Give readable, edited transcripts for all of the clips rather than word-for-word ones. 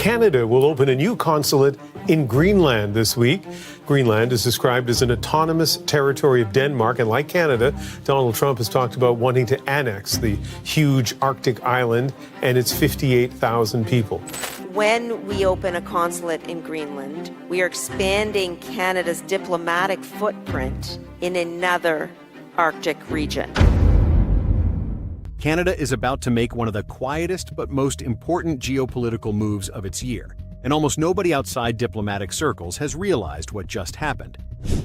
Canada will open a new consulate in Greenland this week. Greenland is described as an autonomous territory of Denmark, and like Canada, Donald Trump has talked about wanting to annex the huge Arctic island and its 58,000 people. When we open a consulate in Greenland, we are expanding Canada's diplomatic footprint in another Arctic region. Canada is about to make one of the quietest but most important geopolitical moves of its year, and almost nobody outside diplomatic circles has realized what just happened.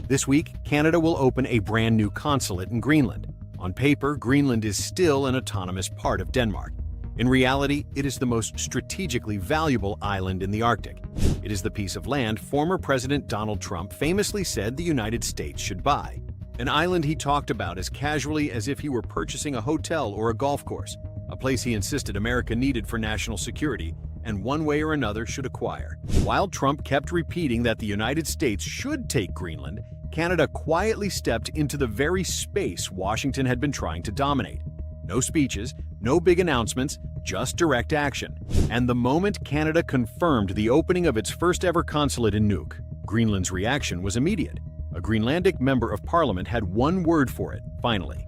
This week, Canada will open a brand new consulate in Greenland. On paper, Greenland is still an autonomous part of Denmark. In reality, it is the most strategically valuable island in the Arctic. It is the piece of land former President Donald Trump famously said the United States should buy. An island he talked about as casually as if he were purchasing a hotel or a golf course, a place he insisted America needed for national security and one way or another should acquire. While Trump kept repeating that the United States should take Greenland, Canada quietly stepped into the very space Washington had been trying to dominate. No speeches, no big announcements, just direct action. And the moment Canada confirmed the opening of its first-ever consulate in Nuuk, Greenland's reaction was immediate. A Greenlandic member of parliament had one word for it, finally.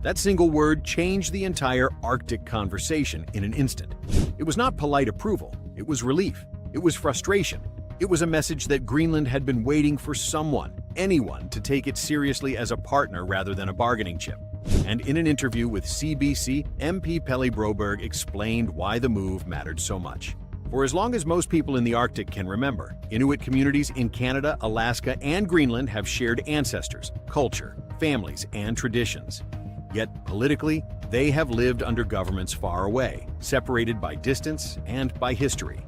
That single word changed the entire Arctic conversation in an instant. It was not polite approval, it was relief, it was frustration. It was a message that Greenland had been waiting for someone, anyone, to take it seriously as a partner rather than a bargaining chip. And in an interview with CBC, MP Pelle Broberg explained why the move mattered so much. For as long as most people in the Arctic can remember, Inuit communities in Canada, Alaska, and Greenland have shared ancestors, culture, families, and traditions. Yet, politically, they have lived under governments far away, separated by distance and by history.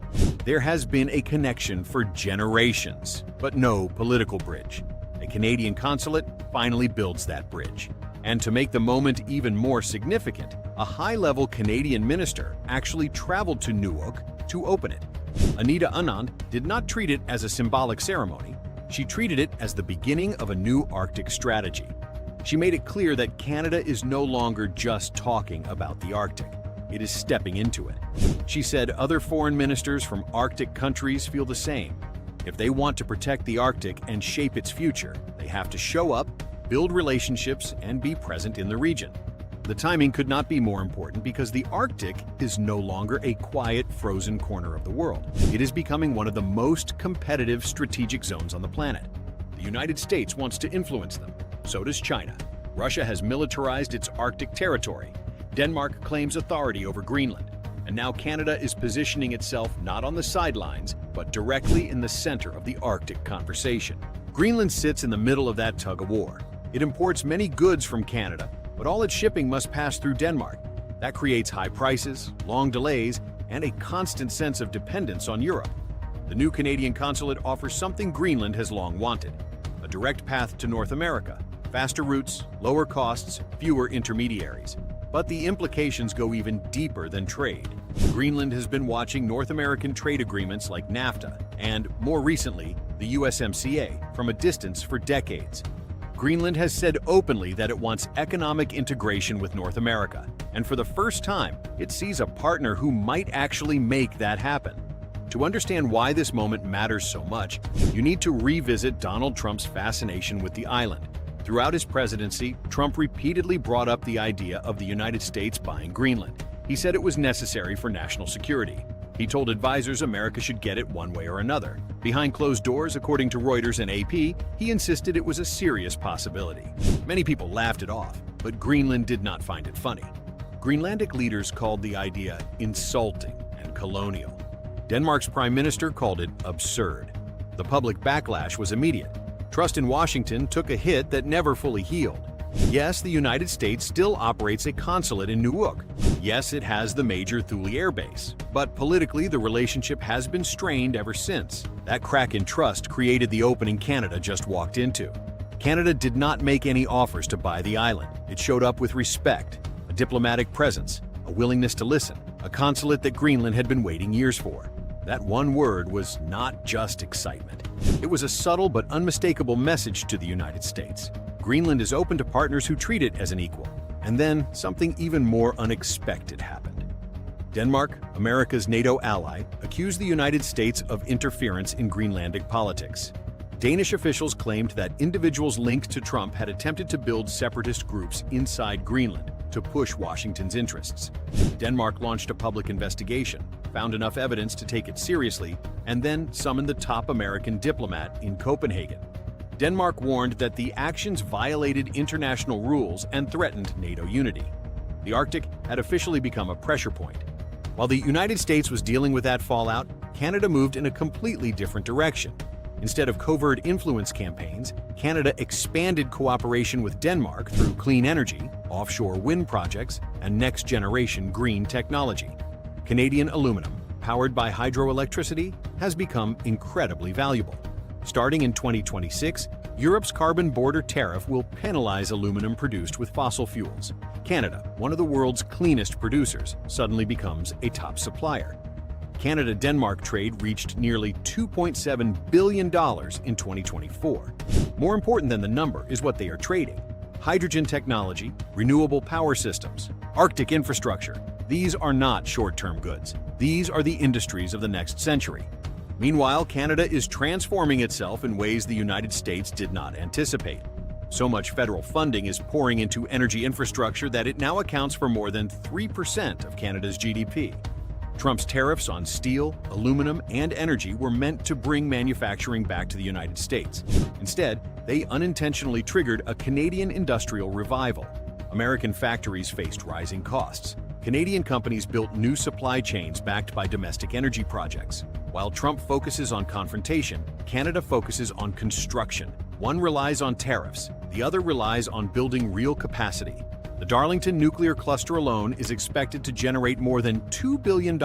There has been a connection for generations, but no political bridge. A Canadian consulate finally builds that bridge. And to make the moment even more significant, a high-level Canadian minister actually traveled to Nuuk to open it. Anita Anand did not treat it as a symbolic ceremony. She treated it as the beginning of a new Arctic strategy. She made it clear that Canada is no longer just talking about the Arctic. It is stepping into it. She said other foreign ministers from Arctic countries feel the same. If they want to protect the Arctic and shape its future, they have to show up, build relationships, and be present in the region. The timing could not be more important because the Arctic is no longer a quiet, frozen corner of the world. It is becoming one of the most competitive strategic zones on the planet. The United States wants to influence them. So does China. Russia has militarized its Arctic territory. Denmark claims authority over Greenland. And now Canada is positioning itself not on the sidelines, but directly in the center of the Arctic conversation. Greenland sits in the middle of that tug-of-war. It imports many goods from Canada, but all its shipping must pass through Denmark. That creates high prices, long delays, and a constant sense of dependence on Europe. The new Canadian consulate offers something Greenland has long wanted: a direct path to North America, faster routes, lower costs, fewer intermediaries. But the implications go even deeper than trade. Greenland has been watching North American trade agreements like NAFTA and, more recently, the USMCA from a distance for decades. Greenland has said openly that it wants economic integration with North America, and for the first time, it sees a partner who might actually make that happen. To understand why this moment matters so much, you need to revisit Donald Trump's fascination with the island. Throughout his presidency, Trump repeatedly brought up the idea of the United States buying Greenland. He said it was necessary for national security. He told advisors America should get it one way or another. Behind closed doors, according to Reuters and AP, he insisted it was a serious possibility. Many people laughed it off, but Greenland did not find it funny. Greenlandic leaders called the idea insulting and colonial. Denmark's prime minister called it absurd. The public backlash was immediate. Trust in Washington took a hit that never fully healed. Yes, the United States still operates a consulate in Nuuk. Yes, it has the major Thule Air Base. But politically, the relationship has been strained ever since. That crack in trust created the opening Canada just walked into. Canada did not make any offers to buy the island. It showed up with respect, a diplomatic presence, a willingness to listen, a consulate that Greenland had been waiting years for. That one word was not just excitement. It was a subtle but unmistakable message to the United States. Greenland is open to partners who treat it as an equal. And then something even more unexpected happened. Denmark, America's NATO ally, accused the United States of interference in Greenlandic politics. Danish officials claimed that individuals linked to Trump had attempted to build separatist groups inside Greenland to push Washington's interests. Denmark launched a public investigation, found enough evidence to take it seriously, and then summoned the top American diplomat in Copenhagen. Denmark warned that the actions violated international rules and threatened NATO unity. The Arctic had officially become a pressure point. While the United States was dealing with that fallout, Canada moved in a completely different direction. Instead of covert influence campaigns, Canada expanded cooperation with Denmark through clean energy, offshore wind projects, and next-generation green technology. Canadian aluminum, powered by hydroelectricity, has become incredibly valuable. Starting in 2026, Europe's carbon border tariff will penalize aluminum produced with fossil fuels. Canada, one of the world's cleanest producers, suddenly becomes a top supplier. Canada-Denmark trade reached nearly $2.7 billion in 2024. More important than the number is what they are trading. Hydrogen technology, renewable power systems, Arctic infrastructure. These are not short-term goods. These are the industries of the next century. Meanwhile, Canada is transforming itself in ways the United States did not anticipate. So much federal funding is pouring into energy infrastructure that it now accounts for more than 3% of Canada's GDP. Trump's tariffs on steel, aluminum, and energy were meant to bring manufacturing back to the United States. Instead, they unintentionally triggered a Canadian industrial revival. American factories faced rising costs. Canadian companies built new supply chains backed by domestic energy projects. While Trump focuses on confrontation, Canada focuses on construction. One relies on tariffs, the other relies on building real capacity. The Darlington nuclear cluster alone is expected to generate more than $2 billion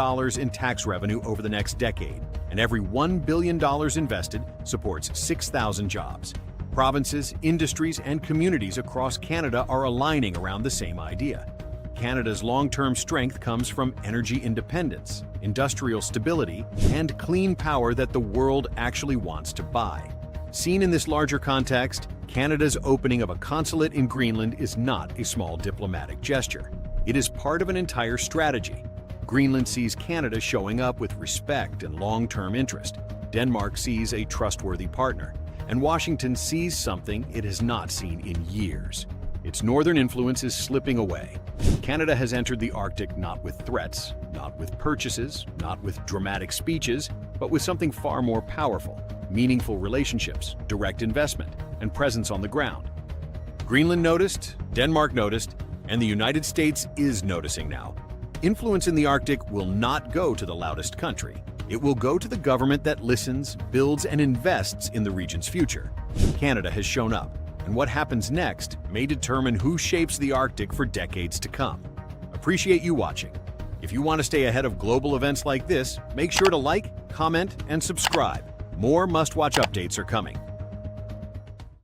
in tax revenue over the next decade, and every $1 billion invested supports 6,000 jobs. Provinces, industries, and communities across Canada are aligning around the same idea. Canada's long-term strength comes from energy independence, industrial stability, and clean power that the world actually wants to buy. Seen in this larger context, Canada's opening of a consulate in Greenland is not a small diplomatic gesture. It is part of an entire strategy. Greenland sees Canada showing up with respect and long-term interest. Denmark sees a trustworthy partner. And Washington sees something it has not seen in years. Its northern influence is slipping away. Canada has entered the Arctic not with threats, not with purchases, not with dramatic speeches, but with something far more powerful: meaningful relationships, direct investment, and presence on the ground. Greenland noticed, Denmark noticed, and the United States is noticing now. Influence in the Arctic will not go to the loudest country. It will go to the government that listens, builds, and invests in the region's future. Canada has shown up, and what happens next may determine who shapes the Arctic for decades to come. Appreciate you watching. If you want to stay ahead of global events like this, make sure to like, comment, and subscribe. More must-watch updates are coming.